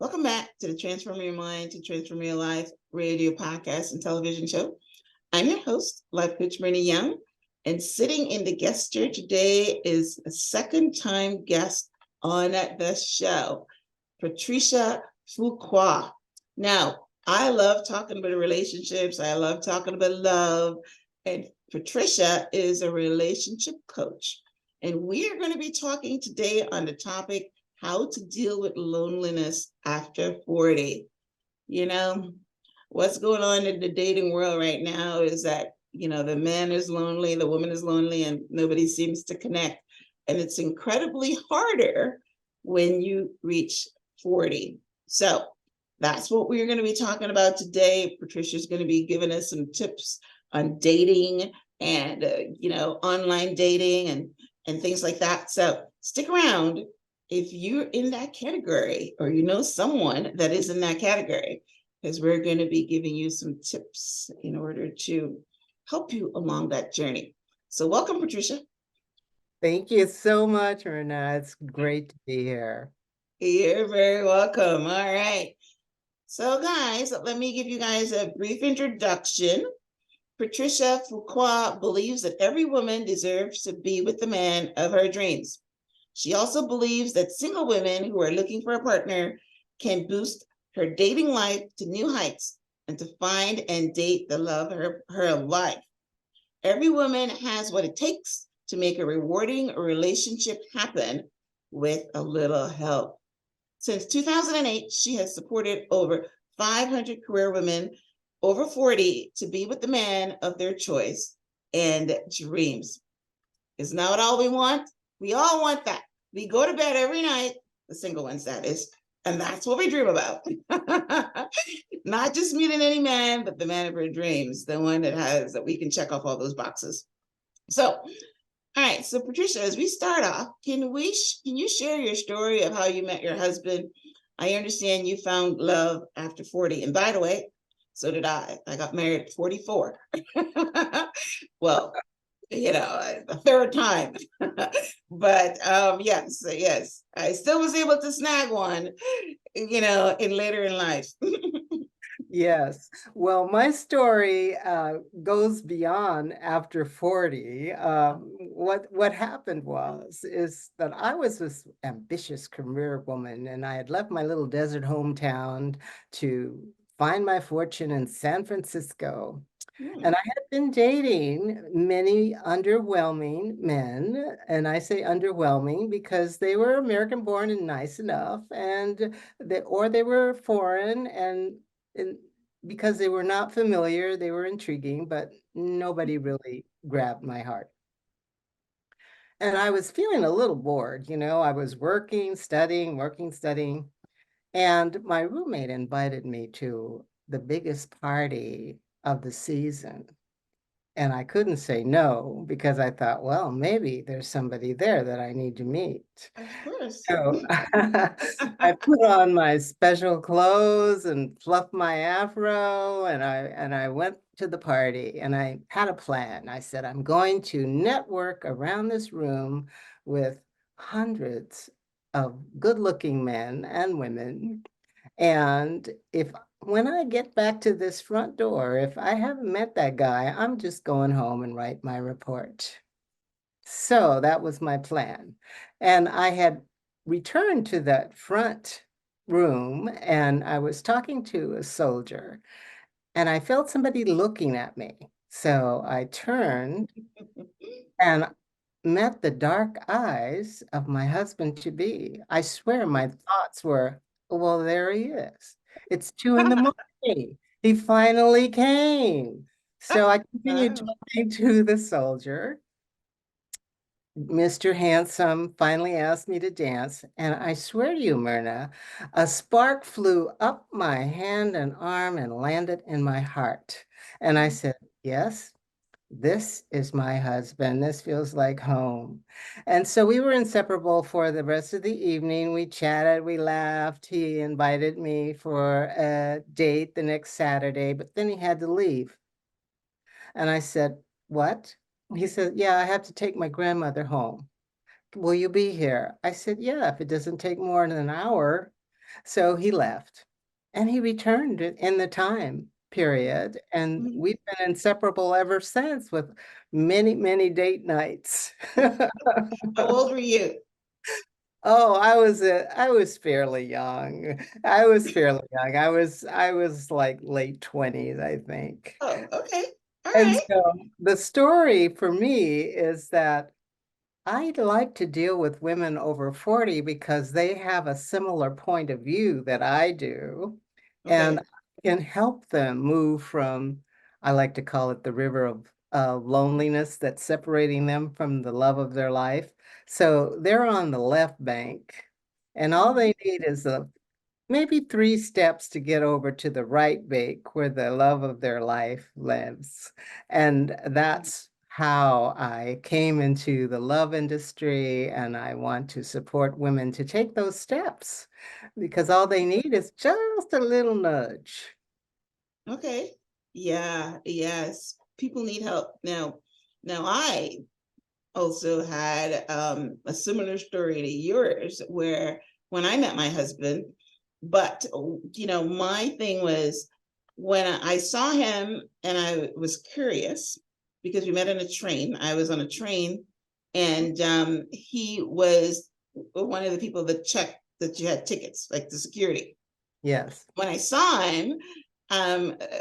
Welcome back to the Transform Your Mind to Transform Your Life radio podcast and television show. I'm your host, Life Coach Myrna Young, and sitting in the guest chair today is a second-time guest on the show, Patricia Fuqua. Now, I love talking about relationships. I love talking about love, and Patricia is a relationship coach. And we are going to be talking today on the topic, how to deal with loneliness after 40. You know, what's going on in the dating world right now is that, the man is lonely, the woman is lonely, and nobody seems to connect. And it's incredibly harder when you reach 40. So that's what we're going to be talking about today. Patricia's going to be giving us some tips on dating and, online dating and things like that. So stick around if you're in that category or you know someone that is in that category, because we're going to be giving you some tips in order to help you along that journey. So welcome, Patricia. Thank you so much, Myrna. It's great to be here. You're very welcome. All right. So guys, let me give you guys a brief introduction. Patricia Fuqua believes that every woman deserves to be with the man of her dreams. She also believes that single women who are looking for a partner can boost her dating life to new heights and to find and date the love of her life. Every woman has what it takes to make a rewarding relationship happen with a little help. Since 2008, she has supported over 500 career women over 40 to be with the man of their choice and dreams. Isn't that all we want? We all want that. We go to bed every night, the single ones, that is, and that's what we dream about. Not just meeting any man, but the man of our dreams, the one that we can check off all those boxes. So, all right. So, Patricia, as we start off, can you share your story of how you met your husband? I understand you found love after 40, and by the way, so did I. I got married at 44. Well, a third time. But yes, I still was able to snag one, in later in life. Yes. Well, my story goes beyond after 40. What happened is that I was this ambitious career woman, and I had left my little desert hometown to find my fortune in San Francisco. And I had been dating many underwhelming men, and I say underwhelming because they were American born and nice enough, and they were foreign, and because they were not familiar, they were intriguing, but nobody really grabbed my heart. And I was feeling a little bored, I was working, studying, and my roommate invited me to the biggest party of the season. And I couldn't say no because I thought, well, maybe there's somebody there that I need to meet. Of course. So I put on my special clothes and fluffed my afro, and I went to the party, and I had a plan. I said, I'm going to network around this room with hundreds of good-looking men and women. And when I get back to this front door, if I haven't met that guy, I'm just going home and write my report. So that was my plan. And I had returned to that front room, and I was talking to a soldier, and I felt somebody looking at me. So I turned and met the dark eyes of my husband to be. I swear my thoughts were, well, there he is. It's 2 in the morning. He finally came. So I continued talking to the soldier. Mr. Handsome finally asked me to dance, and I swear to you, Myrna, a spark flew up my hand and arm and landed in my heart. And I said, yes, this is my husband. This feels like home. And so we were inseparable for the rest of the evening. We chatted, we laughed. He invited me for a date the next Saturday, but then he had to leave. And I said, what? He said, yeah, I have to take my grandmother home. Will you be here? I said, yeah, if it doesn't take more than an hour. So he left and he returned in the time period. And Mhm. we've been inseparable ever since with many, many date nights. How old were you? Oh, I was fairly young. I was like late 20s, I think. Oh, okay. All And right. so the story for me is that I'd like to deal with women over 40 because they have a similar point of view that I do, and Okay. can help them move from, I like to call it the river of loneliness that's separating them from the love of their life. So they're on the left bank, and all Mhm. they need is a maybe 3 steps to get over to the right bank where the love of their life lives. And that's how I came into the love industry. And I want to support women to take those steps because all they need is just a little nudge. Okay. Yeah, yes. People need help. Now I also had a similar story to yours where when I met my husband, but my thing was when I saw him and I was curious because we met on a train. I was on a train and he was one of the people that checked that you had tickets, like the security. Yes. When I saw him,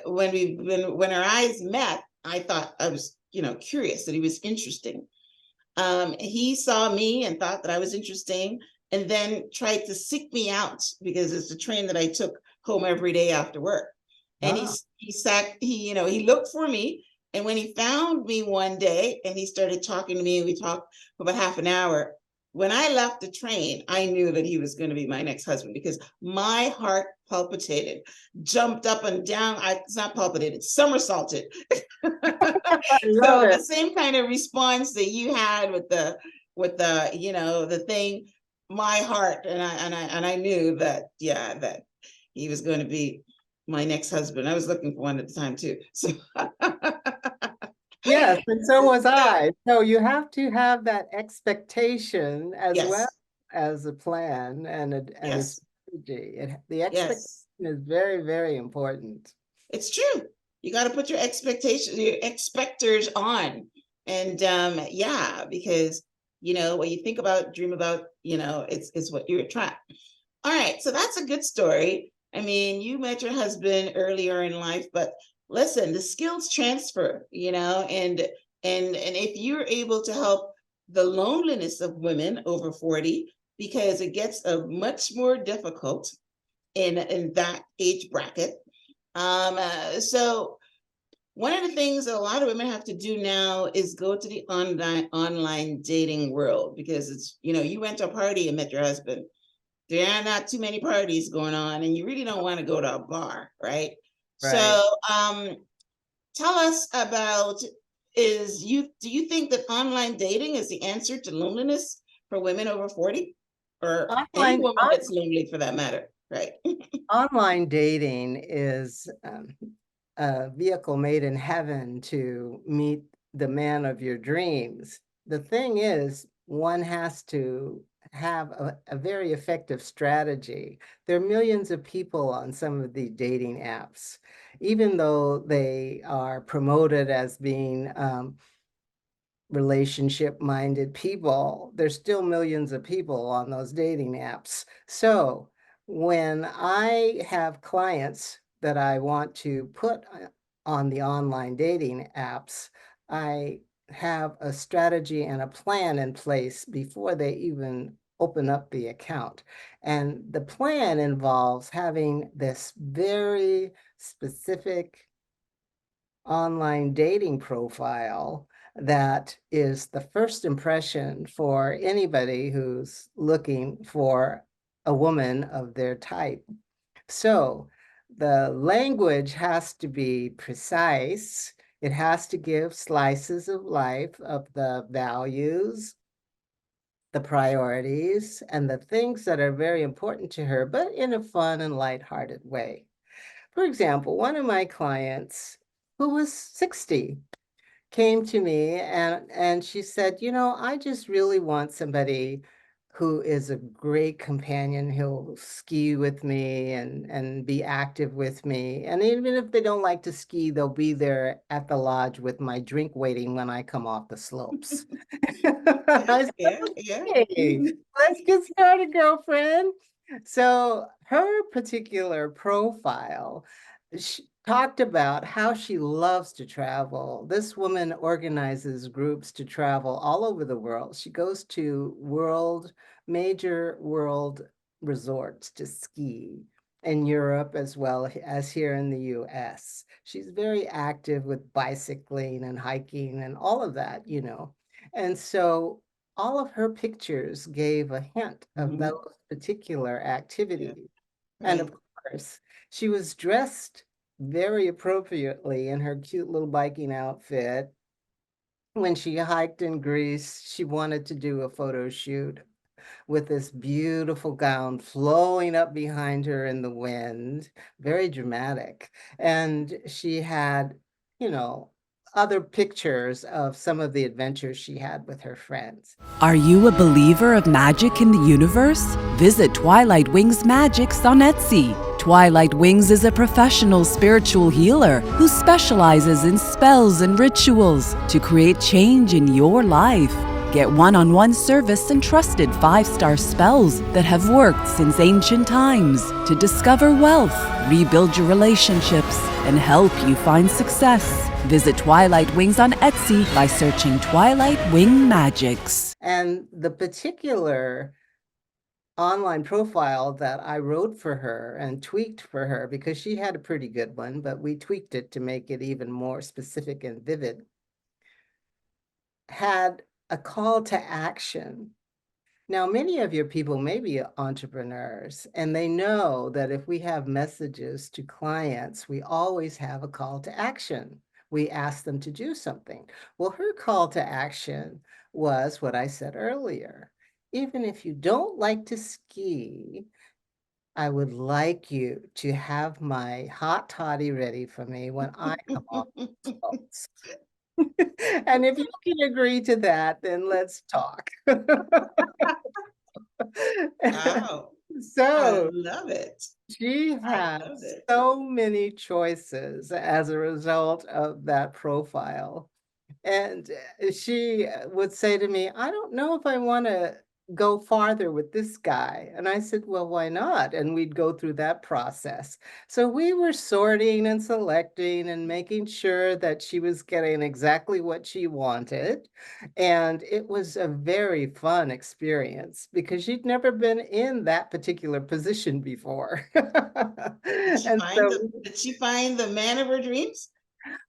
when our eyes met, I thought I was, curious that he was interesting. He saw me and thought that I was interesting and then tried to seek me out because it's the train that I took home every day after work. And Ah, he looked for me. And when he found me one day and he started talking to me, and we talked for about half an hour. When I left the train, I knew that he was going to be my next husband because my heart palpitated, jumped up and down. It's not palpitated, somersaulted. I love So the it. same kind of response that you had with the thing, my heart, and I knew that, yeah, that he was going to be my next husband. I was looking for one at the time too. So Yes, and so was so I. So you have to have that expectation as well yes, as a plan and a yes, strategy. The expectation yes. is very, very important. It's true. You got to put your expectations, your expectors on. And yeah, because what you think about, dream about, it's what you attract. All right, so that's a good story. I mean, you met your husband earlier in life, but listen, the skills transfer, and if you're able to help the loneliness of women over 40, because it gets much more difficult in that age bracket. So one of the things that a lot of women have to do now is go to the online dating world because it's, you went to a party and met your husband. There are not too many parties going on, and you really don't want to go to a bar, right? Right. So, tell us about do you think that online dating is the answer to loneliness for women over 40? Or any Online woman that's lonely for that matter, right? online dating is a vehicle made in heaven to meet the man of your dreams. The thing is, one has to have a very effective strategy. There are millions of people on some of the dating apps, even though they are promoted as being relationship-minded people, there's still millions of people on those dating apps. So when I have clients that I want to put on the online dating apps, I have a strategy and a plan in place before they even open up the account. And the plan involves having this very specific online dating profile that is the first impression for anybody who's looking for a woman of their type. So the language has to be precise. It has to give slices of life of the values, the priorities, and the things that are very important to her, but in a fun and lighthearted way. For example, one of my clients who was 60 came to me and she said, I just really want somebody who is a great companion. He'll ski with me and be active with me. And even if they don't like to ski, they'll be there at the lodge with my drink waiting when I come off the slopes. I said, Yeah, yeah. okay, let's get started, girlfriend. So her particular profile, she talked about how she loves to travel. This woman organizes groups to travel all over the world. She goes to major world resorts to ski in Europe as well as here in the US. She's very active with bicycling and hiking and all of that, you know. And so all of her pictures gave a hint of Mhm. those particular Yeah, activities. And right. of course, she was dressed very appropriately in her cute little biking outfit. When she hiked in Greece, she wanted to do a photo shoot with this beautiful gown flowing up behind her in the wind, very dramatic. And she had, you know, other pictures of some of the adventures she had with her friends. Are you a believer of magic in the universe? Visit Twilight Wings Magics on Etsy. Twilight Wings is a professional spiritual healer who specializes in spells and rituals to create change in your life. Get one-on-one service and trusted 5-star spells that have worked since ancient times to discover wealth, rebuild your relationships, and help you find success. Visit Twilight Wings on Etsy by searching Twilight Wing Magics. And the particular online profile that I wrote for her and tweaked for her, because she had a pretty good one, but we tweaked it to make it even more specific and vivid, had a call to action. Now, many of your people may be entrepreneurs, and they know that if we have messages to clients, we always have a call to action. We ask them to do something. Well, her call to action was what I said earlier. Even if you don't like to ski, I would like you to have my hot toddy ready for me when I come off the slopes. And if you can agree to that, then let's talk. Wow. I So love it. she I had love it. so many choices as a result of that profile. And she would say to me, I don't know if I want to go farther with this guy. And I said, well, why not? And we'd go through that process. So we were sorting and selecting and making sure that she was getting exactly what she wanted. And it was a very fun experience because she'd never been in that particular position before. And so Did she find the man of her dreams?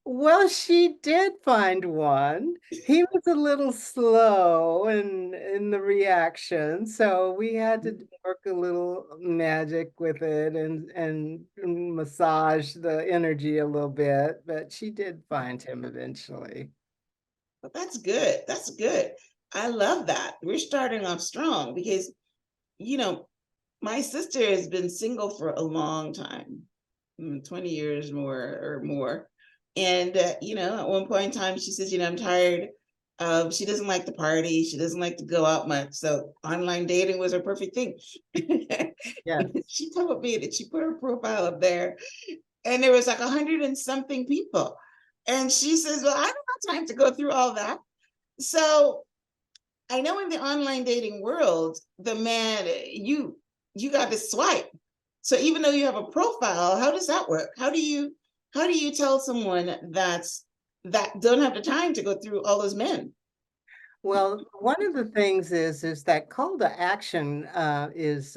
well, she did find one. He was a little slow in the reaction, so we had to work a little magic with it and massage the energy a little bit, but she did find him eventually. But that's good. That's good. I love that. We're starting off strong because, you know, my sister has been single for a long time, 20 years more or more. And, at one point in time, she says, I'm tired of, she doesn't like to party. She doesn't like to go out much. So online dating was her perfect thing. Yes. She told me that she put her profile up there and there was like 100 and something people. And she says, well, I don't have time to go through all that. So I know in the online dating world, the man, you got to swipe. So even though you have a profile, how does that work? How do you tell someone that don't have the time to go through all those men? Well, one of the things is that call to action is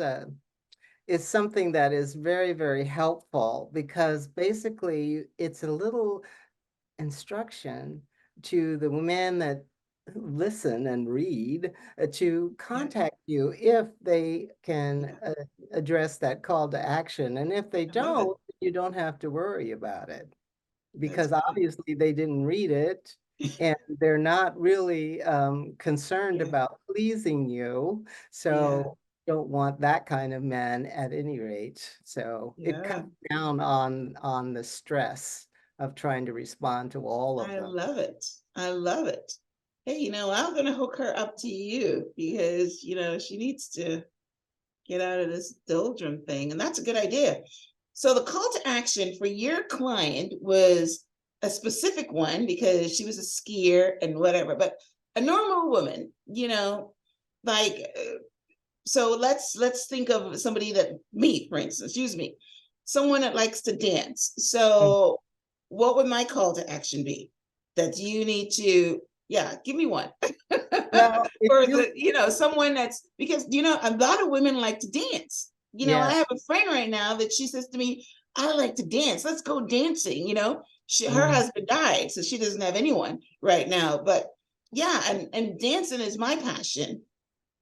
something that is very, very helpful because basically it's a little instruction to the women that listen and read to Yeah, contact you if they can yeah, address that call to action. And if they I love it. don't, you don't have to worry about it That's because good. obviously they didn't read it and they're not really concerned Yeah, about pleasing you. yeah, So don't want that kind of man at any rate. So it yeah. cuts down on the stress of trying to respond to all of I them. love it. I love it. hey, I'm gonna hook her up to you because she needs to get out of this doldrum thing. And that's a good idea. So the call to action for your client was a specific one because she was a skier and whatever, but a normal woman, like so let's think of somebody that me, for instance, use me, someone that likes to dance. So what would my call to action be? That you need to, yeah, give me one. Well, if Or you, someone that's, because a lot of women like to dance. I yeah, have a friend right now that she says to me, I like to dance. Let's go dancing. Her mm, husband died, so she doesn't have anyone right now. But yeah, and dancing is my passion.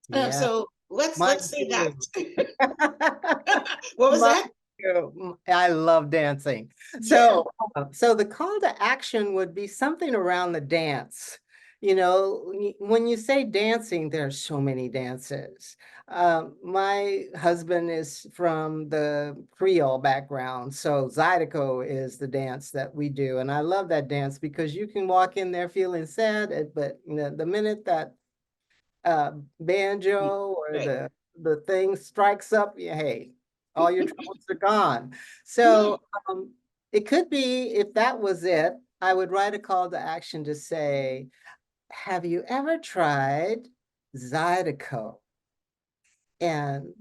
yeah, So let's mine say that. too. What was Mine that? too. I love dancing. Yeah. So the call to action would be something around the dance. When you say dancing, there's so many dances. My husband is from the Creole background, so Zydeco is the dance that we do, and I love that dance because you can walk in there feeling sad, but the minute that banjo or Right. the thing strikes up, yeah, hey, all your troubles are gone. Yeah. So it could be, if that was it, I would write a call to action to say, have you ever tried Zydeco? And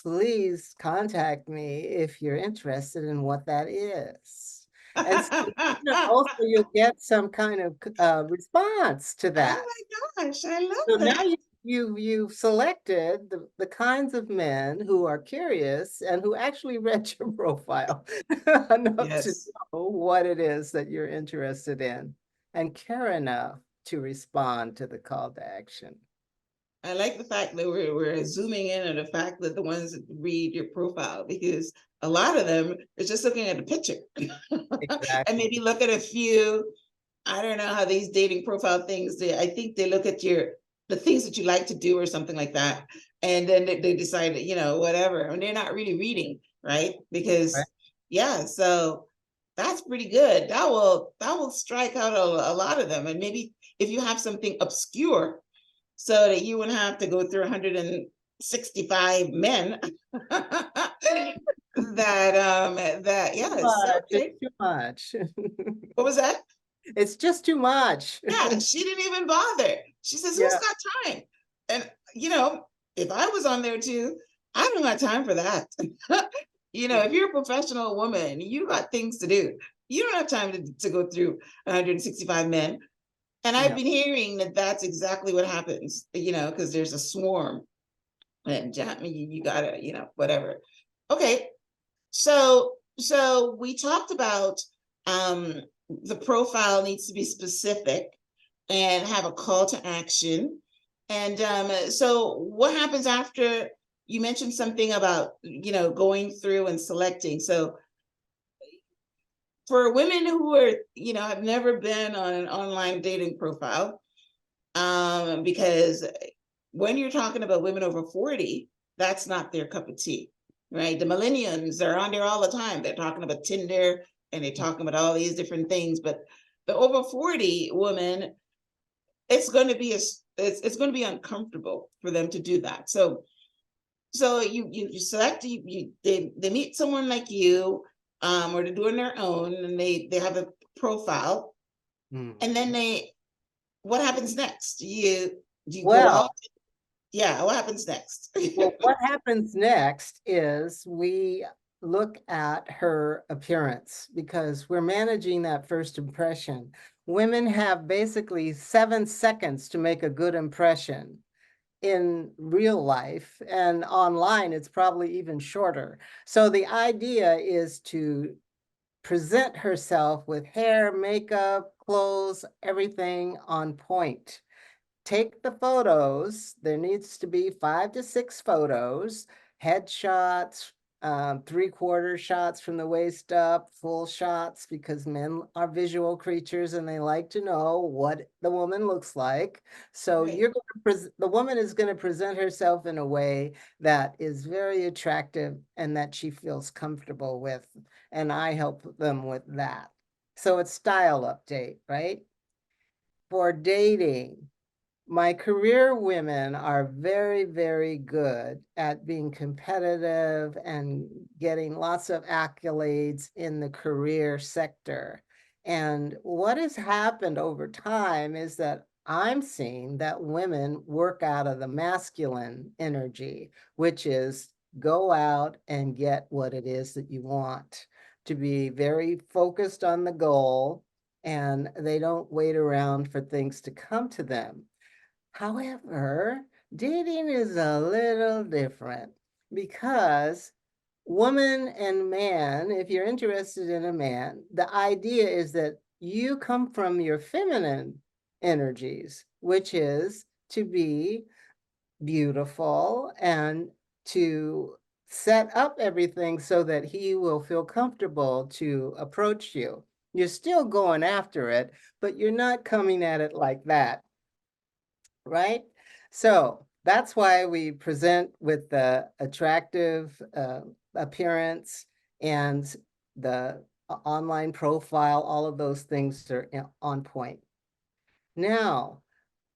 please contact me if you're interested in what that is. And so, also you'll get some kind of response to that. Oh my gosh, I love So now that. you've selected the kinds of men who are curious and who actually read your profile enough to Yes. know what it is that you're interested in and care enough to respond to the call to action. I like the fact that we're zooming in on the fact that the ones that read your profile, because a lot of them is just looking at a picture and Exactly. maybe look at a few. I don't know how these dating profile things, I think they look at the things that you like to do or something like that. And then they decide, whatever. And they're not really reading, right? Right. Because yeah, so that's pretty good. That will strike out a lot of them. And maybe if you have something obscure so that you wouldn't have to go through 165 men that yes, It's okay. too much. What was that? It's just too much. Yeah, she didn't even bother. She says, who's Yeah. got time? And if I was on there too, I don't got time for that. If you're a professional woman, you got things to do. You don't have time to go through 165 men. And I've No. been hearing that that's exactly what happens, because there's a swarm. And you gotta, whatever. Okay, so we talked about the profile needs to be specific and have a call to action. And so what happens after you mentioned something about, going through and selecting? So for women who are, have never been on an online dating profile, because when you're talking about women over 40, that's not their cup of tea, right? The millennials are on there all the time. They're talking about Tinder and they're talking about all these different things, but the over 40 woman, it's going to be it's going to be uncomfortable for them to do that. So you select, they meet someone like you, or they're doing their own, and they have a profile, and then Mhm. what happens next? You go out. Well, Yeah, what happens next? Well, what happens next is we look at her appearance because we're managing that first impression. Women have basically 7 seconds to make a good impression in real life, and online it's probably even shorter. So the idea is to present herself with hair, makeup, clothes, everything on point. Take the photos. There needs to be 5 to 6 photos, headshots, 3/4 shots from the waist up, full shots, because men are visual creatures and they like to know what the woman looks like. So Right. the woman is going to present herself in a way that is very attractive and that she feels comfortable with. And I help them with that. So it's style update, right? for dating, my career women are very, very good at being competitive and getting lots of accolades in the career sector. And what has happened over time is that I'm seeing that women work out of the masculine energy, which is go out and get what it is that you want, to be very focused on the goal, and they don't wait around for things to come to them. However, dating is a little different because woman and man, if you're interested in a man, the idea is that you come from your feminine energies, which is to be beautiful and to set up everything so that he will feel comfortable to approach you. You're still going after it, but you're not coming at it like that, right? So that's why we present with the attractive appearance and the online profile. All of those things are on point. Now,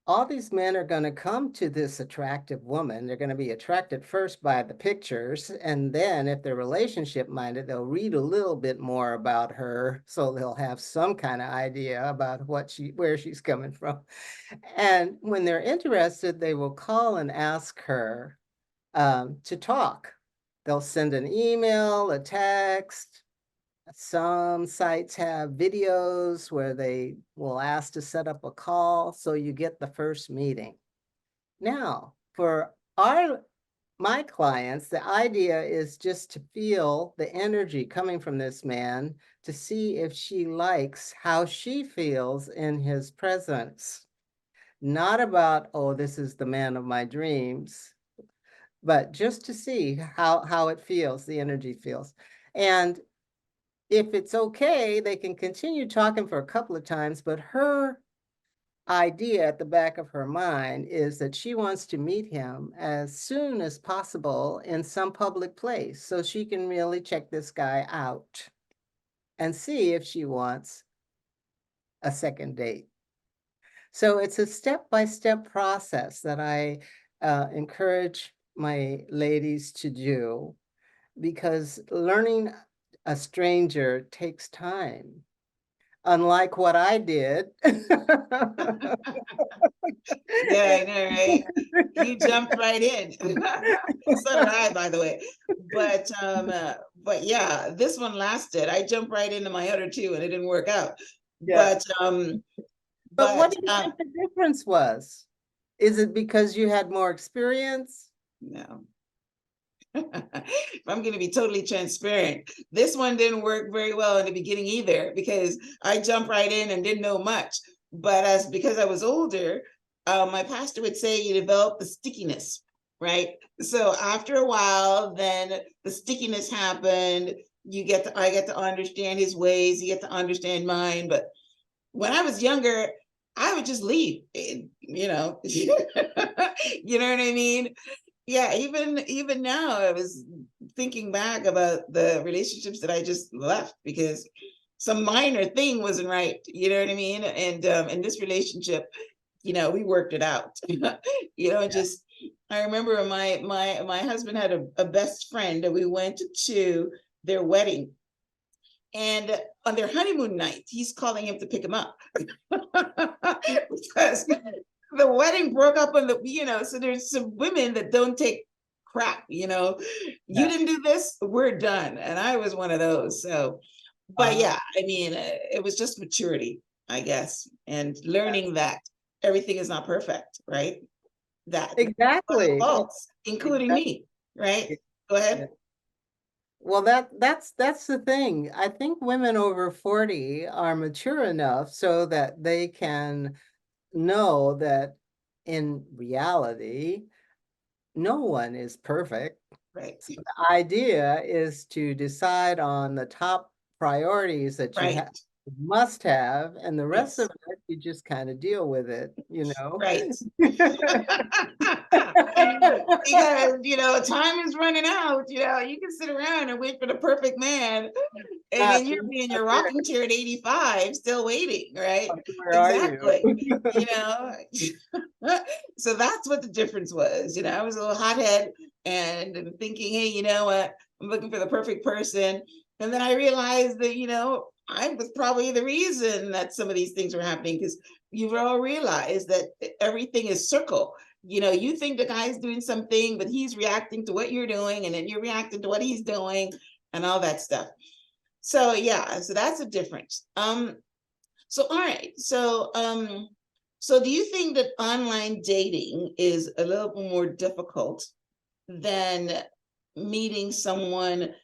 all these men are going to come to this attractive woman. They're going to be attracted first by the pictures, and then if they're relationship minded, they'll read a little bit more about her, so they'll have some kind of idea about where she's coming from. And when they're interested, they will call and ask her to talk. They'll send an email, a text. Some sites have videos where they will ask to set up a call, so you get the first meeting. Now, for my clients, the idea is just to feel the energy coming from this man, to see if she likes how she feels in his presence. Not about, oh, this is the man of my dreams, but just to see how it feels, the energy feels. And if it's okay, they can continue talking for a couple of times, but her idea at the back of her mind is that she wants to meet him as soon as possible in some public place so she can really check this guy out and see if she wants a second date. So it's a step-by-step process that I encourage my ladies to do, because learning a stranger takes time. Unlike what I did. Yeah, I know, right? You jumped right in. So did I, by the way. But yeah, this one lasted. I jumped right into my other two and it didn't work out. Yeah. But what do you but think the difference was? Is it because you had more experience? no. If I'm going to be totally transparent, this one didn't work very well in the beginning either, because I jumped right in and didn't know much. But because I was older, my pastor would say you develop the stickiness, right? So after a while, then the stickiness happened. I get to understand his ways. You get to understand mine. But when I was younger, I would just leave, you know, you know what I mean? Yeah, even now, I was thinking back about the relationships that I just left because some minor thing wasn't right. You know what I mean? And in this relationship, you know, we worked it out. You know, just I remember my husband had a best friend that we went to their wedding. And on their honeymoon night, he's calling him to pick him up because the wedding broke up on so there's some women that don't take crap, you didn't do this, we're done. And I was one of those. So, but yeah, I mean, it was just maturity, I guess, and learning that everything is not perfect, right? That Exactly. faults, including me, right? Go ahead. Well, that's the thing. I think women over 40 are mature enough so that they can know that in reality, no one is perfect. Right. So the idea is to decide on the top priorities that you have must have, and the rest Yes. of it, you just kind of deal with it, you know? Right. Because, time is running out, you can sit around and wait for the perfect man. And then you'll be in your rocking chair at 85, still waiting, right? Where are you? Exactly. So that's what the difference was. I was a little hothead and thinking, hey, you know what? I'm looking for the perfect person. And then I realized that, I was probably the reason that some of these things were happening, because you've all realized that everything is circle. You think the guy's doing something, but he's reacting to what you're doing, and then you're reacting to what he's doing, and all that stuff. So yeah, so that's a difference. So all right, so do you think that online dating is a little bit more difficult than meeting someone?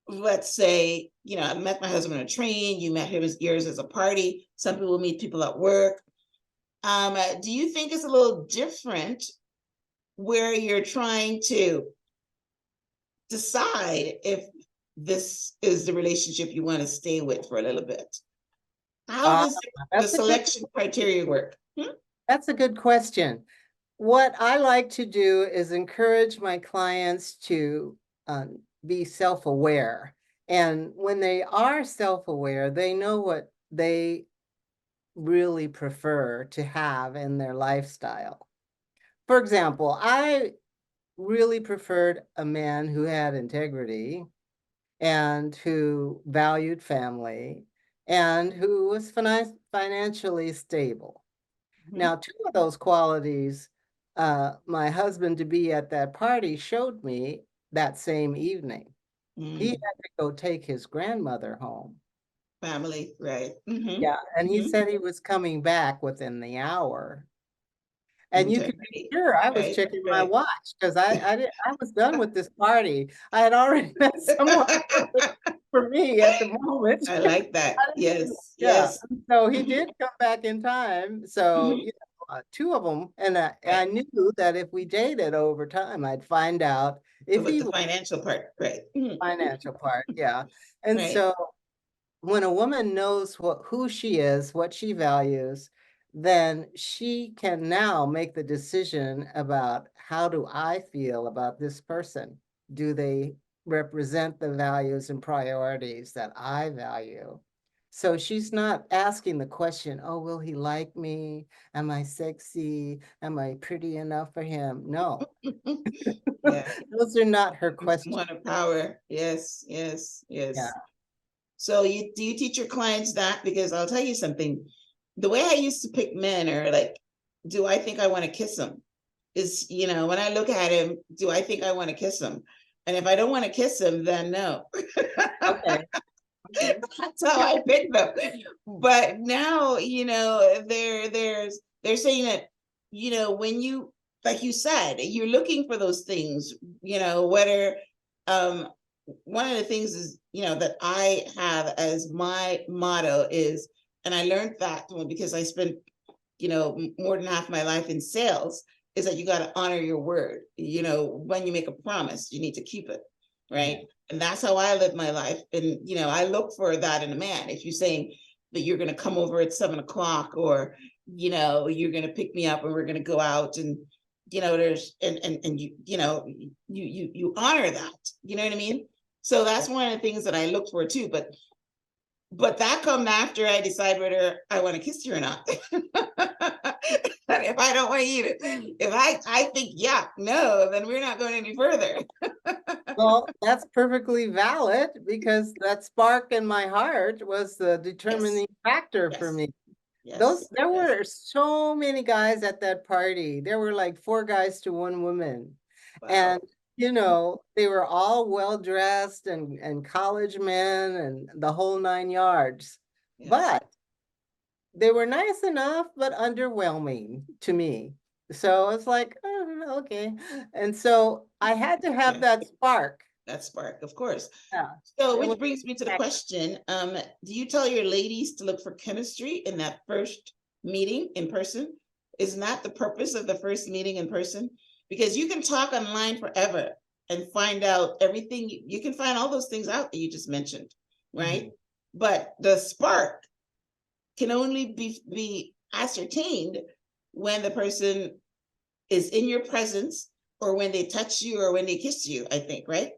Let's say, I met my husband on a train, you met him yours as a party. Some people meet people at work. Do you think it's a little different where you're trying to decide if this is the relationship you want to stay with for a little bit? How does the selection criteria work? That's a good question. What I like to do is encourage my clients to be self-aware. And when they are self-aware, they know what they really prefer to have in their lifestyle. For example, I really preferred a man who had integrity and who valued family and who was financially stable. Now, two of those qualities, my husband to be at that party showed me that same evening. He had to go take his grandmother home. Family, right? Yeah, and he said he was coming back within the hour. And you could be sure I was checking my watch, because I was done with this party. I had already met someone for me at the moment. I like that. Yes, Yeah. yes. So he did come back in time. So, two of them. And I knew that if we dated over time, I'd find out if he the was financial part, right? financial part. Yeah. And Right. so when a woman knows who she is, what she values, then she can now make the decision about, how do I feel about this person? Do they represent the values and priorities that I value? So she's not asking the question, oh, will he like me? Am I sexy? Am I pretty enough for him? No. Yeah. Those are not her questions. One of power. Yes, yes, yes. Yeah. So do you teach your clients that? Because I'll tell you something. The way I used to pick men are like, do I think I want to kiss him? Is, when I look at him, do I think I want to kiss him? And if I don't want to kiss him, then no. Okay. That's how I pick them. But now, they're saying that, when you, like you said, you're looking for those things, whether, one of the things is, that I have as my motto is, and I learned that because I spent, more than half my life in sales, is that you got to honor your word. When you make a promise, you need to keep it. Right. Yeah. And that's how I live my life. And, I look for that in a man. If you're saying that you're going to come over at 7:00, or, you're going to pick me up and we're going to go out, and, there's, and you honor that, you know what I mean? So that's one of the things that I look for too. But that comes after I decide whether I want to kiss you or not. If I don't want you to, if I think, yeah, no, then we're not going any further. Well, that's perfectly valid, because that spark in my heart was the determining factor for me. There were so many guys at that party. There were like 4 guys to 1 woman. Wow. And they were all well dressed and college men and the whole 9 yards. Yes. But they were nice enough, but underwhelming to me. So it's like, oh, okay. And so I had to have that spark. That spark, of course. Yeah. So which brings me to the question, do you tell your ladies to look for chemistry in that first meeting in person? Isn't that the purpose of the first meeting in person? Because you can talk online forever and find out everything. You can find all those things out that you just mentioned, right? but the spark can only be ascertained when the person is in your presence, or when they touch you, or when they kiss you, I think, right?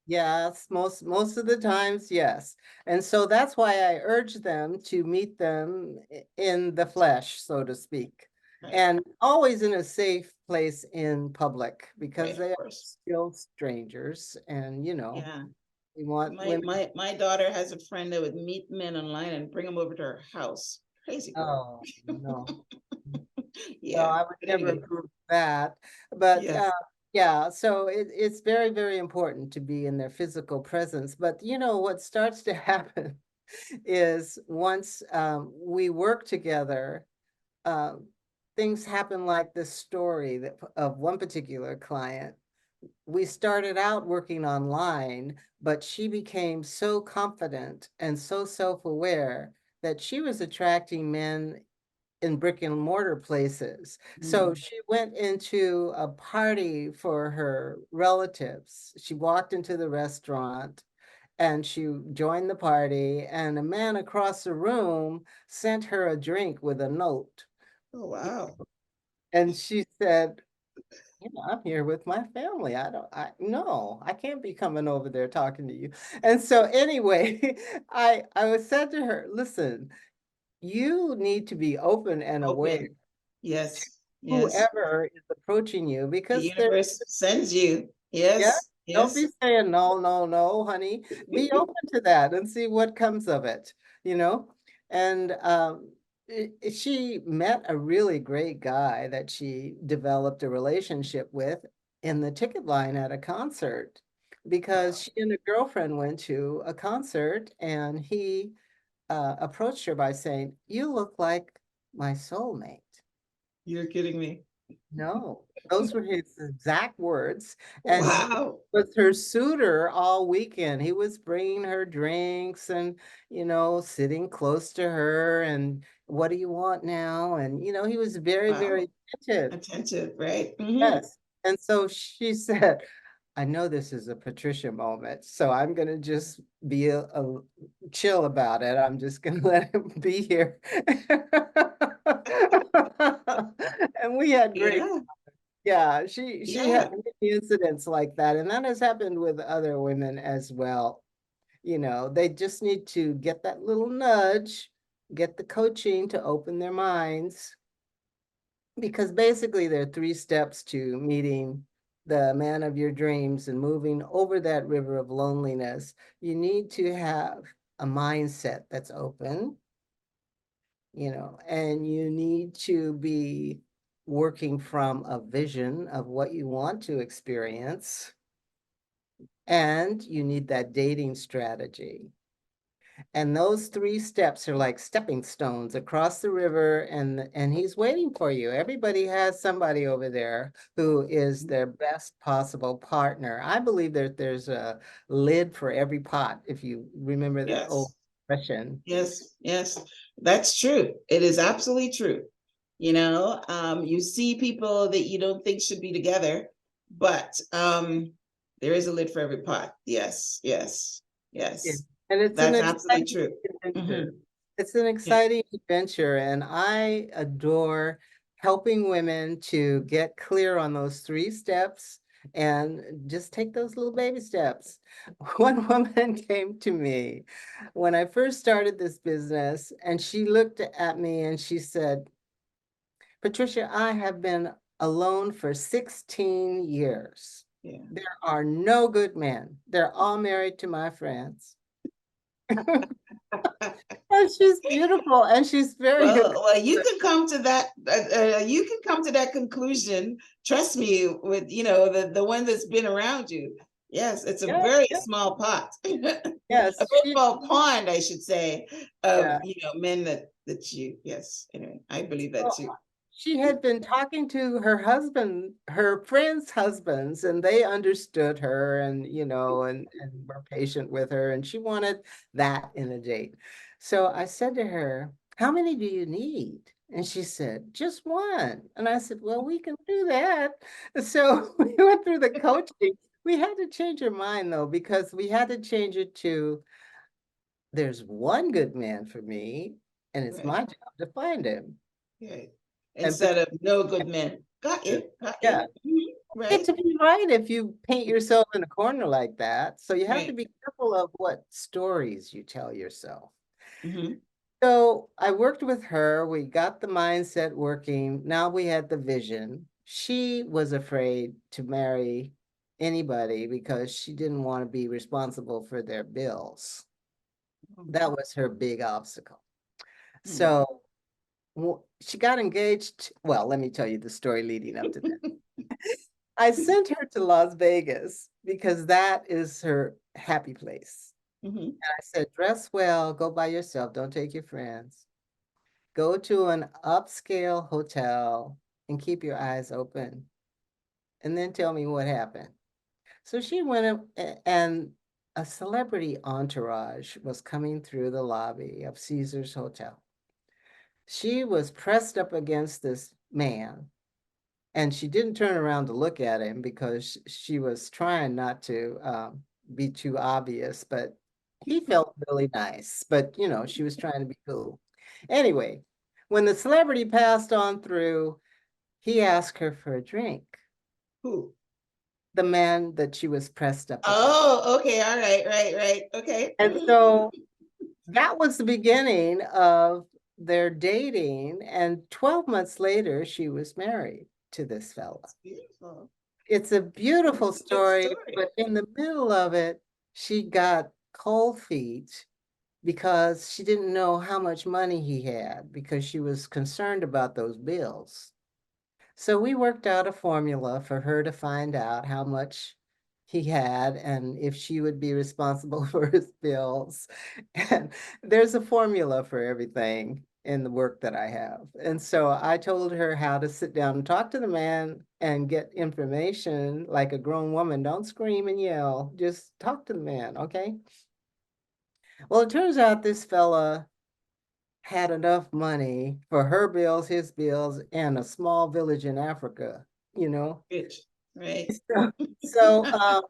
Yes, most of the times, yes. And so that's why I urge them to meet them in the flesh, so to speak. Right, And always in a safe place in public, because right, they of are course. still strangers. And, Yeah. we want women. My daughter has a friend that would meet men online and bring them over to her house. Crazy girl. Oh, no. Well, Yeah. I would But never anyway, approve of that. But yes. yeah, so it's very, very important to be in their physical presence. But what starts to happen is once we work together, um, things happen like this story of one particular client. We started out working online, but she became so confident and so self-aware that she was attracting men in brick and mortar places. So she went into a party for her relatives. She walked into the restaurant and she joined the party, and a man across the room sent her a drink with a note. Oh, wow. And she said, I'm here with my family. I can't be coming over there talking to you. And so anyway, I was said to her, listen, you need to be open and aware Open. Yes. Yes. whoever is approaching you, The because they're, universe sends you. yeah, Yes. don't be Yes. saying no, no, no, honey. Be open to that and see what comes of it, you know? And she met a really great guy that she developed a relationship with in the ticket line at a concert, because Wow. she and a girlfriend went to a concert, and he approached her by saying, "You look like my soulmate." You're kidding me. No, those were his exact words. And he Wow. was her suitor all weekend. He was bringing her drinks and, sitting close to her. And what do you want now? And, he was very, Wow. very attentive. Attentive, right? Yes. And so she said, I know this is a Patricia moment, so I'm going to just be a chill about it. I'm just going to let him be here. And we had great. Yeah. Yeah, she had Yeah. many incidents like that, and that has happened with other women as well. They just need to get that little nudge, get the coaching to open their minds, because basically there are 3 steps to meeting the man of your dreams and moving over that river of loneliness. You need to have a mindset that's open, and you need to be working from a vision of what you want to experience. And you need that dating strategy. And those 3 steps are like stepping stones across the river, and he's waiting for you. Everybody has somebody over there who is their best possible partner. I believe that there's a lid for every pot, if you remember that old Yes. expression. Yes. Yes. That's true. It is absolutely true. You see people that you don't think should be together, but there is a lid for every pot. Yes. Yes. Yeah. Yes. And it's an That's absolutely exciting true. adventure. Mhm. It's an Yeah. exciting adventure, and I adore helping women to get clear on those 3 steps and just take those little baby steps. One woman came to me when I first started this business, and she looked at me and she said, Patricia, I have been alone for 16 years. Yeah. There are no good men. They're all married to my friends. And she's beautiful, and she's very Well, you can come to that. You can come to that conclusion. Trust me, with the one that's been around you. Yes, it's a yeah, very yeah, small pot, a yes, very small pond, I should say, of yeah. men that you. Yes, anyway, I believe that So too. she had been talking to her husband, her friends' husbands, and they understood her, and were patient with her, and she wanted that in a date. So I said to her, how many do you need? And she said, just one. And I said, well, we can do that. So we went through the coaching. We had to change her mind though, because we had to change it to there's one good man for me, and it's Right. my job to find him. Right. And Instead of no good men. Got you. Got you. yeah, Mhm. get Right. to be right if you paint yourself in a corner like that. So you have to Right. be careful of what stories you tell yourself. Mhm. So I worked with her. We got the mindset working. Now we had the vision. She was afraid to marry anybody because she didn't want to be responsible for their bills. That was her big obstacle. Mhm. So she got engaged. Well, let me tell you the story leading up to that. I sent her to Las Vegas because that is her happy place. Mhm. I said, dress well, go by yourself, don't take your friends. Go to an upscale hotel and keep your eyes open. And then tell me what happened. So she went up and a celebrity entourage was coming through the lobby of Caesar's Hotel. She was pressed up against this man, and she didn't turn around to look at him because she was trying not to be too obvious, but he felt really nice. But, you know, she was trying to be cool. Anyway, when the celebrity passed on through, he asked her for a drink, Who? the man that she was pressed up against. Oh, okay. All right. Right. Right. Okay. And so that was the beginning of their dating. And 12 months later, she was married to this fella. That's beautiful. It's a beautiful That's a good story, story. but in the middle of it, she got cold feet because she didn't know how much money he had because she was concerned about those bills. So we worked out a formula for her to find out how much he had and if she would be responsible for his bills. And there's a formula for everything in the work that I have. And so I told her how to sit down and talk to the man and get information like a grown woman. Don't scream and yell, just talk to the man, okay? Well, it turns out this fella had enough money for her bills, his bills, and a small village in Africa, you know. Rich. Right. So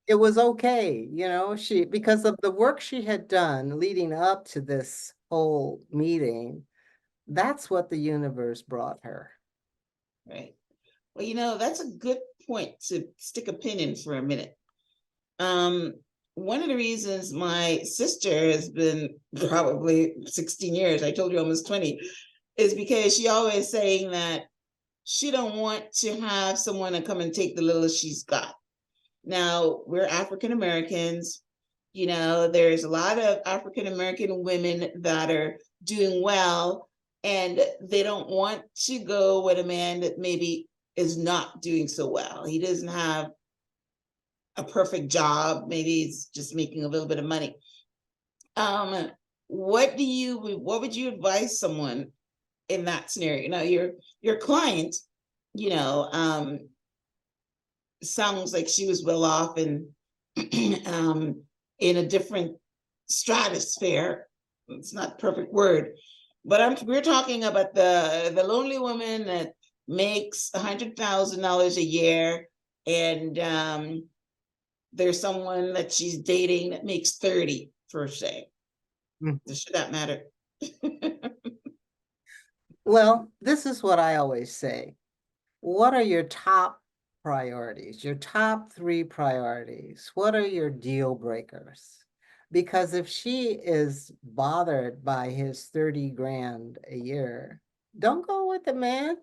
it was okay, you know, she because of the work she had done leading up to this whole meeting, that's what the universe brought her. Right. Well, you know, that's a good point to stick a pin in for a minute. Um, one of the reasons my sister has been probably 16 years, I told you almost 20, is because she always saying that she don't want to have someone to come and take the little she's got. Now, we're African Americans. You know, there's a lot of African American women that are doing well, and they don't want to go with a man that maybe is not doing so well. He doesn't have a perfect job. Maybe he's just making a little bit of money. What would you advise someone in that scenario? Now, your client, you know, sounds like she was well off and in a different stratosphere. It's not the perfect word, but we're talking about the lonely woman that makes $100,000 a year, and there's someone that she's dating that makes 30 per se. Should that matter? Well, this is what I always say. What are your top priorities, your top 3 priorities? What are your deal breakers? Because if she is bothered by his 30 grand a year, don't go with the man.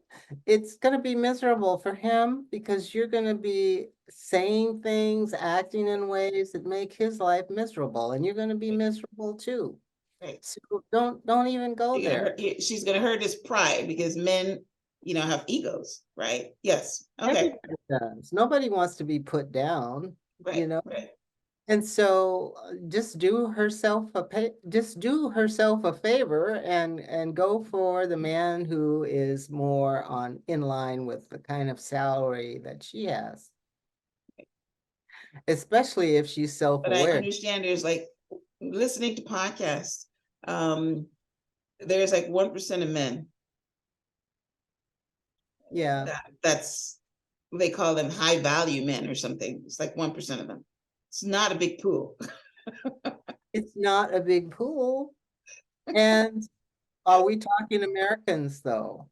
It's going to be miserable for him because you're going to be saying things, acting in ways that make his life miserable, and you're going to be miserable too. Right. So don't even go there. She's gonna hurt his pride because men, you know, have egos, right? Yes. Okay. Everybody does. Nobody wants to be put down, you Right. know? Right. And so just do herself a favor and go for the man who is more in line with the kind of salary that she has. Especially if she's But I self-aware. understand there's like listening to podcasts. There's like 1% of men Yeah. that's they call them high value men or something. It's like 1% of them. It's not a big pool. It's not a big pool. And are we talking Americans though?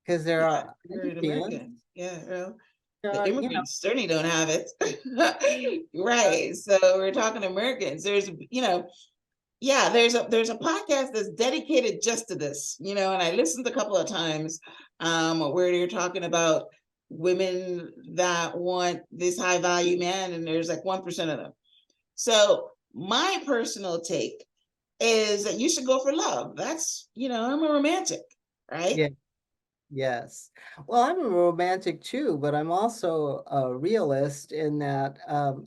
Because there Yeah, are we're an Europeans, American. Yeah, well, there the are, immigrants certainly don't have it. Right. So we're talking Americans. There's, yeah, there's a podcast that's dedicated just to this, and I listened a couple of times where you're talking about women that want this high value man, and there's like 1% of them. So my personal take is that you should go for love. That's, I'm a romantic, right? yeah, yes. Well, I'm a romantic too, but I'm also a realist in that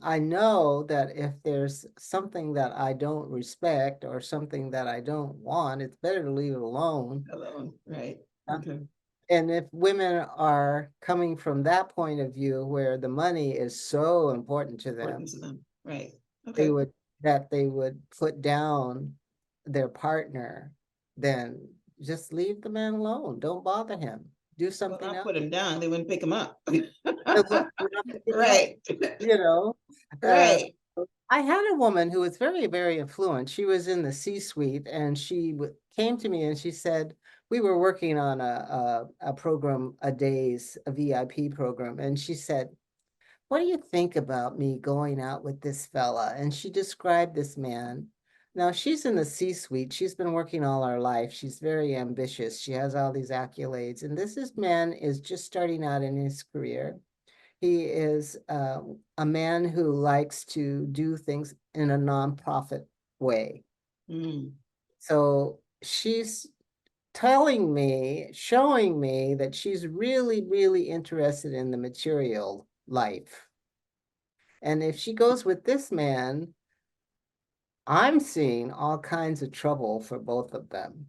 I know that if there's something that I don't respect or something that I don't want, it's better to leave it alone. Alone, right? Uh, Okay. And if women are coming from that point of view where the money is so important to them, Importance of them, right? they Okay. would they would put down their partner, then just leave the man alone. Don't bother him. Do Well, something not else. put him down. They wouldn't pick him up. They're not picking up, Right. you know. Uh, Right. I had a woman who was very, very affluent. She was in the C-suite, and she came to me and she said, we were working on a program, a VIP program, and she said, what do you think about me going out with this fella? And she described this man. Now she's in the C-suite. She's been working all her life. She's very ambitious. She has all these accolades. And man is just starting out in his career. He is a man who likes to do things in a nonprofit way. Mm. So she's telling me, showing me that she's really, really interested in the material life. And if she goes with this man, I'm seeing all kinds of trouble for both of them.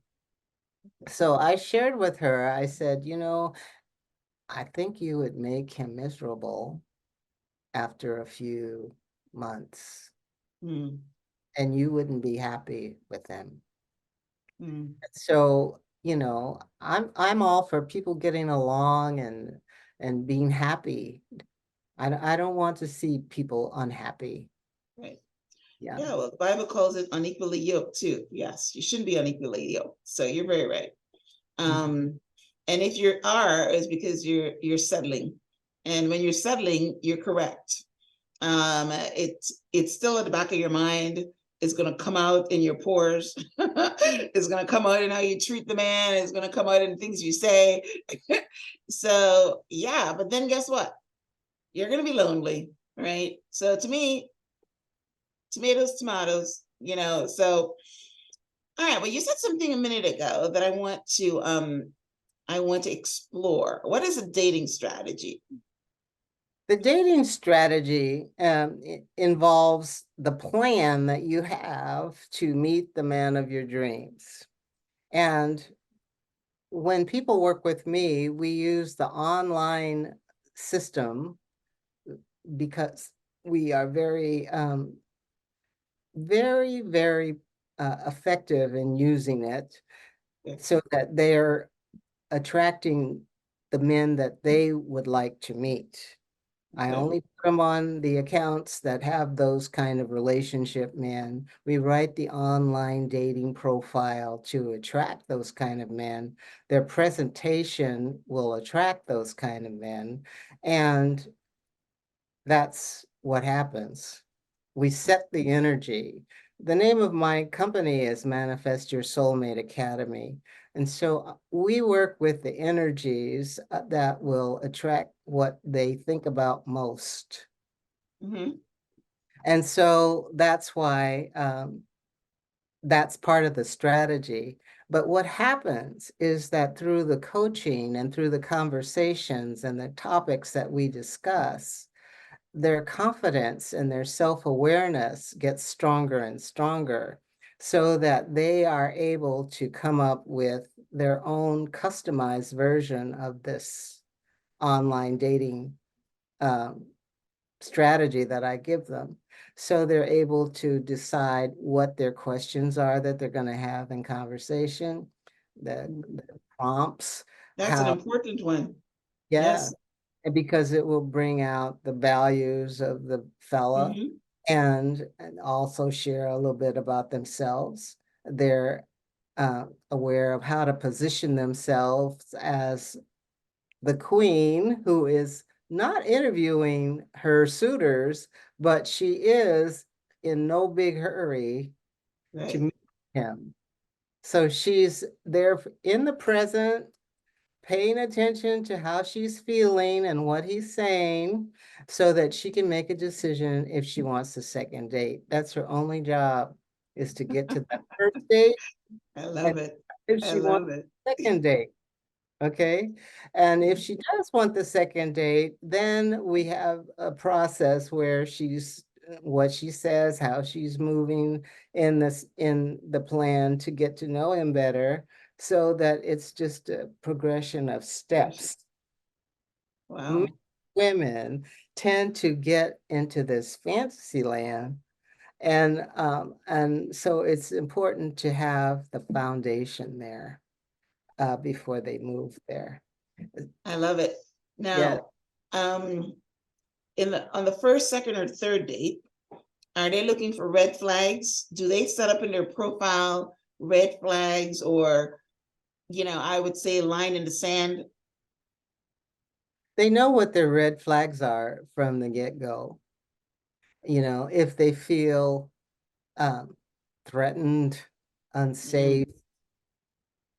So I shared with her, I said, I think you would make him miserable after a few months, Mm. and you wouldn't be happy with him. Mm. So, I'm all for people getting along and being happy. I don't want to see people unhappy. Right. Yeah. Yeah, well, the Bible calls it unequally yoked too. Yes, you shouldn't be unequally yoked. So you're very right. Mhm. And if you are, it's because you're settling. And when you're settling, you're correct. It's still at the back of your mind. It's going to come out in your pores. It's going to come out in how you treat the man. It's going to come out in things you say. So yeah, but then guess what? You're going to be lonely, right? So to me, tomatoes, tomatoes, So all right, well, you said something a minute ago that I want to explore. What is a dating strategy? The dating strategy involves the plan that you have to meet the man of your dreams. And when people work with me, we use the online system because we are very, very effective in using it so that they're attracting the men that they would like to meet. I Okay. only put them on the accounts that have those kind of relationship men. We write the online dating profile to attract those kind of men. Their presentation will attract those kind of men. And that's what happens. We set the energy. The name of my company is Manifest Your Soulmate Academy. And so we work with the energies that will attract what they think about most. Mm-hmm. And so that's why that's part of the strategy. But what happens is that through the coaching and through the conversations and the topics that we discuss, their confidence and their self-awareness gets stronger and stronger so that they are able to come up with their own customized version of this online dating um, strategy that I give them. So they're able to decide what their questions are that they're going to have in conversation, the prompts, That's an how, important one. yeah, Yes. and because it will bring out the values of the fella Mm-hmm. and also share a little bit about themselves. They're aware of how to position themselves as the queen who is not interviewing her suitors, but she is in no big hurry to Right. meet him. So she's there in the present, paying attention to how she's feeling and what he's saying so that she can make a decision if she wants a second date. That's her only job, is to get to that first date I love and it. if I she wants love it. a second date. Okay. And if she does want the second date, then we have a process where she's what she says, how she's moving in the plan to get to know him better, so that it's just a progression of steps. Wow. Women tend to get into this fantasy land, and so it's important to have the foundation there before they move there. I love it. Yeah, Now, on the first, second, or third date, are they looking for red flags? Do they set up in their profile red flags, or, I would say line in the sand? they know what their red flags are from the get-go. If they feel threatened, unsafe,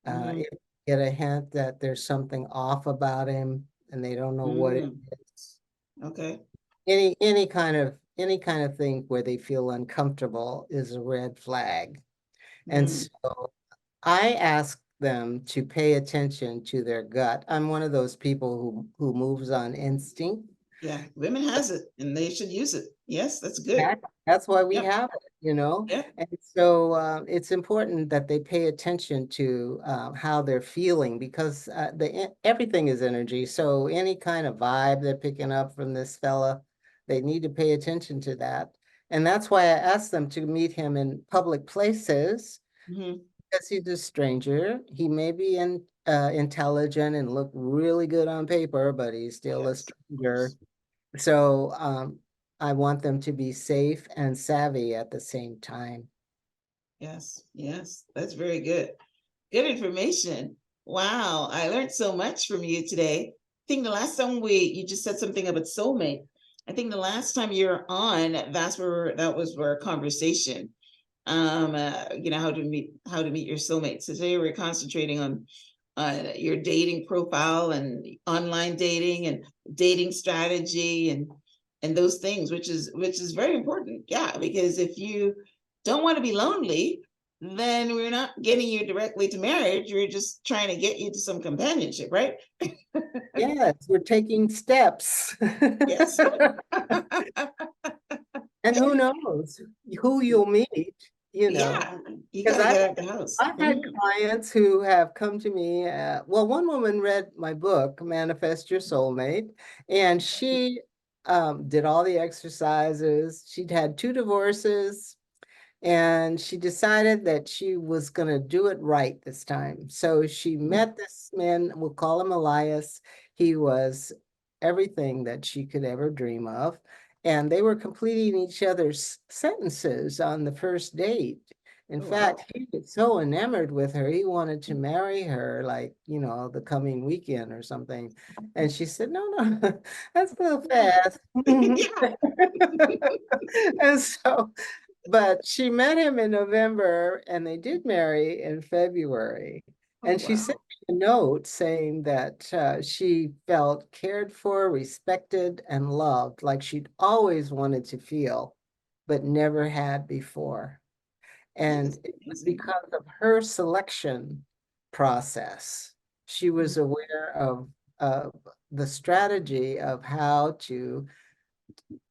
Mhm. if they get a hint that there's something off about him and they don't know what it Mm. is. Okay. Any kind of thing where they feel uncomfortable is a red flag. And Mm. so I ask them to pay attention to their gut. I'm one of those people who moves on instinct. Yeah, women has it and they should use it. Yes, that's good. That's why we Yep. have it. Yep. And so it's important that they pay attention to how they're feeling, because everything is energy. So any kind of vibe they're picking up from this fella, they need to pay attention to that. And that's why I asked them to meet him in public places, Mhm. because he's a stranger. He may be intelligent and look really good on paper, but he's still a Yes, of stranger. course. So I want them to be safe and savvy at the same time. Yes, yes, that's very good. Good information. Wow, I learned so much from you today. I think the last time you just said something about soulmate. I think the last time you're on, that was our conversation. How to meet your soulmate. So today we're concentrating on your dating profile and online dating and dating strategy and those things, which is very important. Yeah, because if you don't want to be lonely, then we're not getting you directly to marriage. We're just trying to get you to some companionship, right? Yes, we're taking steps. Yes. And who knows who you'll meet, Yeah, you got because to I've, get out the house. I've had clients who have come to me. Well, one woman read my book, Manifest Your Soulmate, and she did all the exercises. She'd had 2 divorces. And she decided that she was going to do it right this time. So she met this man, we'll call him Elias. He was everything that she could ever dream of. And they were completing each other's sentences on the first date. In Oh, wow. fact, he was so enamored with her, he wanted to marry her, like, the coming weekend or something. And she said, no, no, that's a little fast. Yeah. And so but she met him in November and they did marry in February. Oh, And she sent wow. me a note saying that she felt cared for, respected, and loved, like she'd always wanted to feel, but never had before. That And is it was amazing. because of her selection process. She was aware of the strategy of how to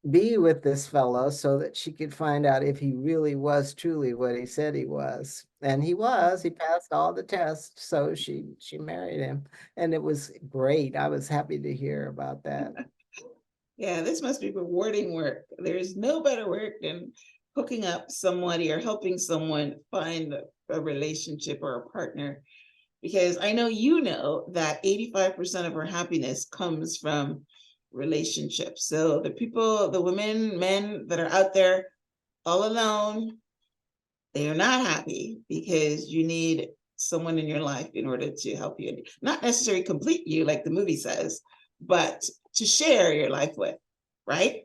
be with this fellow so that she could find out if he really was truly what he said he was. And he passed all the tests, so she married him. And it was great. I was happy to hear about that. Yeah, this must be rewarding work. There's no better work than hooking up somebody or helping someone find a relationship or a partner. Because I know that 85% of our happiness comes from relationships. So the people, the women, men that are out there all alone, they are not happy because you need someone in your life in order to help you, not necessarily complete you like the movie says, but to share your life with, right?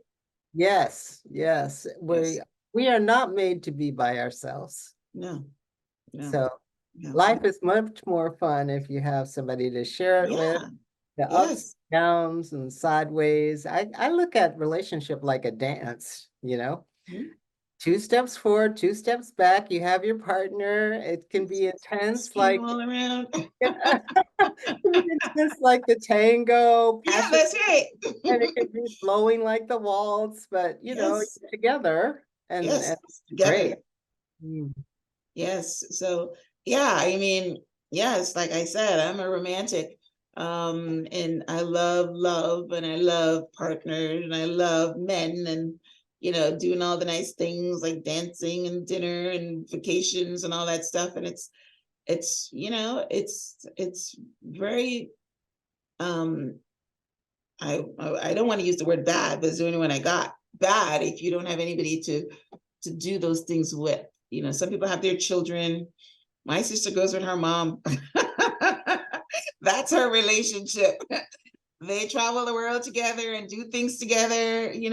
Yes, Yes. we are not made to be by ourselves. No, no, So no. life is much more fun if you have somebody to share it with, Yeah, the ups, yes. downs, and sideways. I look at relationship like a dance, you know? Mhm. 2 steps forward, 2 steps back. You have your partner. It can be intense, Spin like all around. it can be intense like the tango, Yeah, passion, that's right. and it can be flowing like the waltz. But you know, Yes, you're together, and yes, it's together. great. Mm. Yes. So yeah, I mean, yes, like I said, I'm a romantic. And I love love and I love partners and I love men and doing all the nice things like dancing and dinner and vacations and all that stuff. And it's very I don't want to use the word bad, but it's the only one I got. Bad if you don't have anybody to do those things with. Some people have their children. My sister goes with her mom. That's her relationship. They travel the world together and do things together, and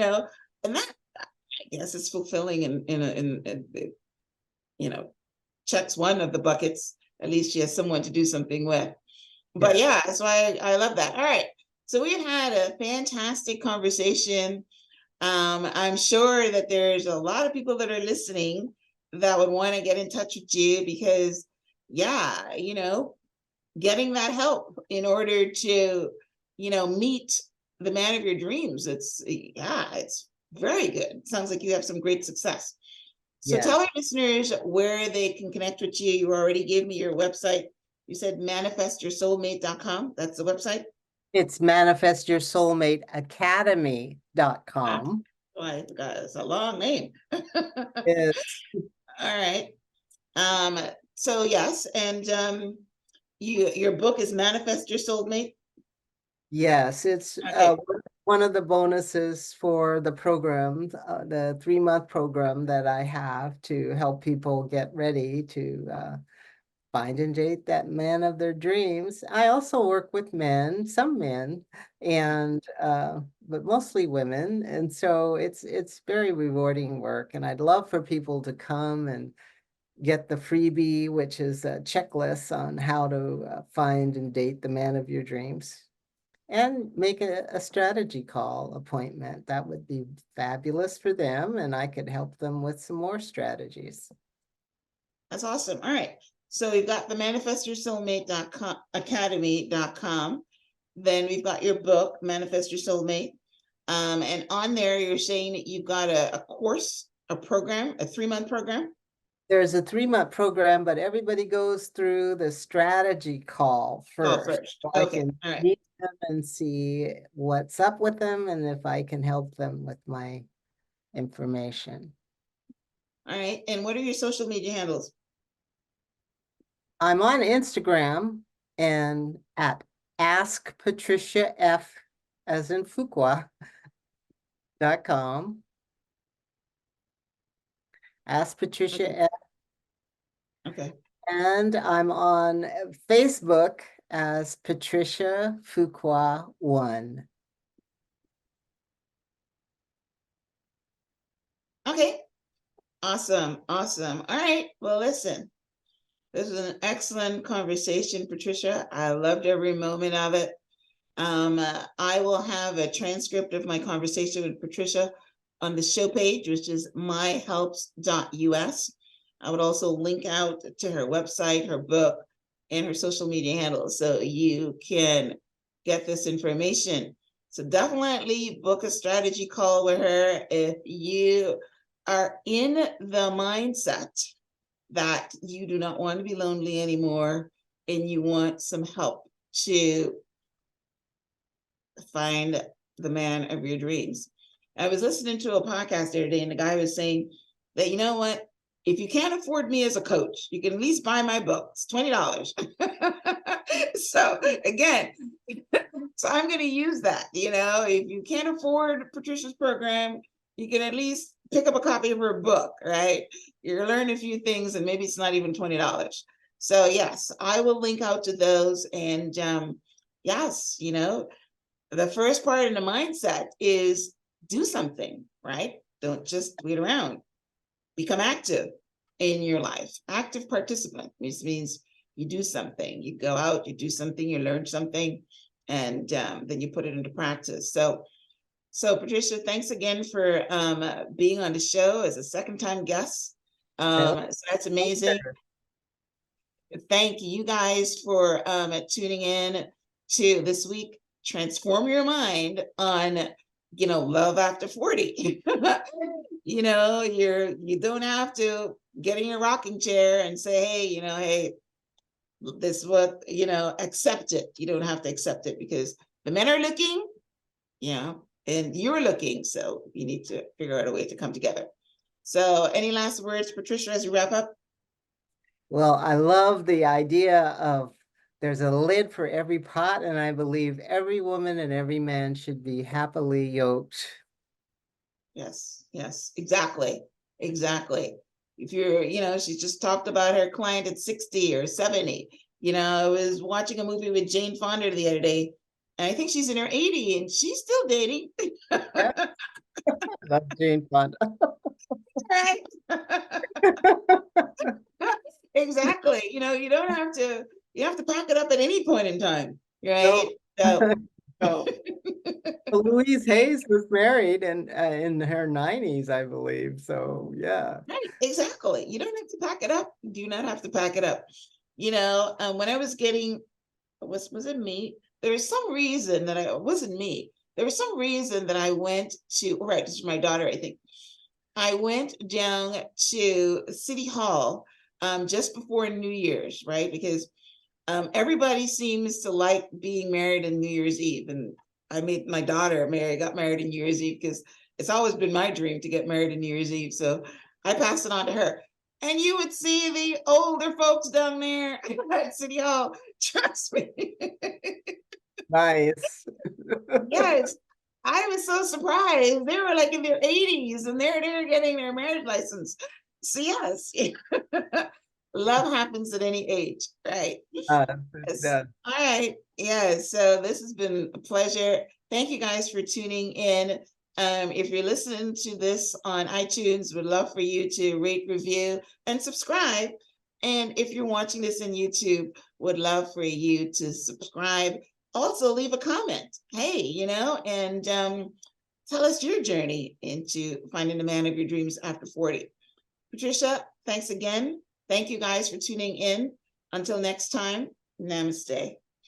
that I guess is fulfilling and checks one of the buckets. At least she has someone to do something with. But Yeah. yeah, that's why I love that. All right. So we've had a fantastic conversation. I'm sure that there's a lot of people that are listening that would want to get in touch with you because, yeah, getting that help in order to, meet the man of your dreams. It's very good. It sounds like you have some great success. So Yes. tell our listeners where they can connect with you. You already gave me your website. You said manifestyoursoulmate.com. That's the website. It's manifestyoursoulmateacademy.com. Oh, I forgot. It's a long name. It's All right. Um, so yes, and your book is Manifest Your Soulmate. Yes, it's Okay. one of the bonuses for the program, the 3-month program that I have to help people get ready to find and date that man of their dreams. I also work with men, some men, and but mostly women, and so it's very rewarding work. And I'd love for people to come and get the freebie, which is a checklist on how to find and date the man of your dreams. And make a strategy call appointment. That would be fabulous for them, and I could help them with some more strategies. That's awesome. All right. So we've got the manifestyoursoulmate.com academy.com. Then we've got your book, Manifest Your Soulmate. And on there, you're saying that you've got a course, a program, a 3-month program. There's a 3-month program, but everybody goes through the strategy call Oh, first. first. So I Okay. can All right. meet them and see what's up with them and if I can help them with my information. All right. And what are your social media handles? I'm on Instagram and at Ask Patricia F as in Fuqua.com. Ask Patricia Okay. F. Okay. And I'm on Facebook as Patricia Fuqua 1. Okay. Awesome. Awesome. All right. Well, listen, this was an excellent conversation, Patricia. I loved every moment of it. I will have a transcript of my conversation with Patricia on the show page, which is myhelps.us. I would also link out to her website, her book, and her social media handles so you can get this information. So definitely book a strategy call with her if you are in the mindset that you do not want to be lonely anymore and you want some help to find the man of your dreams. I was listening to a podcast the other day, and the guy was saying that, you know what, if you can't afford me as a coach, you can at least buy my book. It's $20. So again, So I'm going to use that. If you can't afford Patricia's program, you can at least pick up a copy of her book, right? You're learning a few things, and maybe it's not even $20. So yes, I will link out to those. And yes, the first part in the mindset is do something, right? Don't just wait around. Become active in your life. Active participant, which means you do something. You go out, you do something, you learn something, and then you put it into practice. So Patricia, thanks again for being on the show as a second-time guest. So that's amazing. Thank you guys for tuning in to this week. Transform your mind on, love after 40. You don't have to get in your rocking chair and say, hey, this is what, accept it. You don't have to accept it because the men are looking, and you're looking. So you need to figure out a way to come together. So any last words, Patricia, as you wrap up? Well, I love the idea of there's a lid for every pot, and I believe every woman and every man should be happily yoked. Yes, exactly. If you're, she just talked about her client at 60 or 70. I was watching a movie with Jane Fonda the other day, and I think she's in her 80 and she's still dating. Yeah. That's Jane Fonda. Right. Exactly. You don't have to, pack it up at any point in time, right? No. Louise Hayes was married in her 90s, I believe. So yeah. Right, exactly. You don't have to pack it up. You do not have to pack it up. When I was getting, was it me? There was some reason that it wasn't me. There was some reason that I went to, right, this is my daughter, I think. I went down to City Hall just before New Year's, right? Because everybody seems to like being married on New Year's Eve. And I made my daughter got married on New Year's Eve because it's always been my dream to get married on New Year's Eve. So I passed it on to her. And you would see the older folks down there at City Hall. Trust me. Nice. Yes. I was so surprised. They were like in their 80s and they're getting their marriage license. So yes, love happens at any age, right? Yes. Yeah. All right. Yeah. So this has been a pleasure. Thank you guys for tuning in. If you're listening to this on iTunes, we'd love for you to rate, review, and subscribe. And if you're watching this on YouTube, would love for you to subscribe. Also leave a comment. Hey, and tell us your journey into finding the man of your dreams after 40. Patricia, thanks again. Thank you guys for tuning in. Until next time, namaste.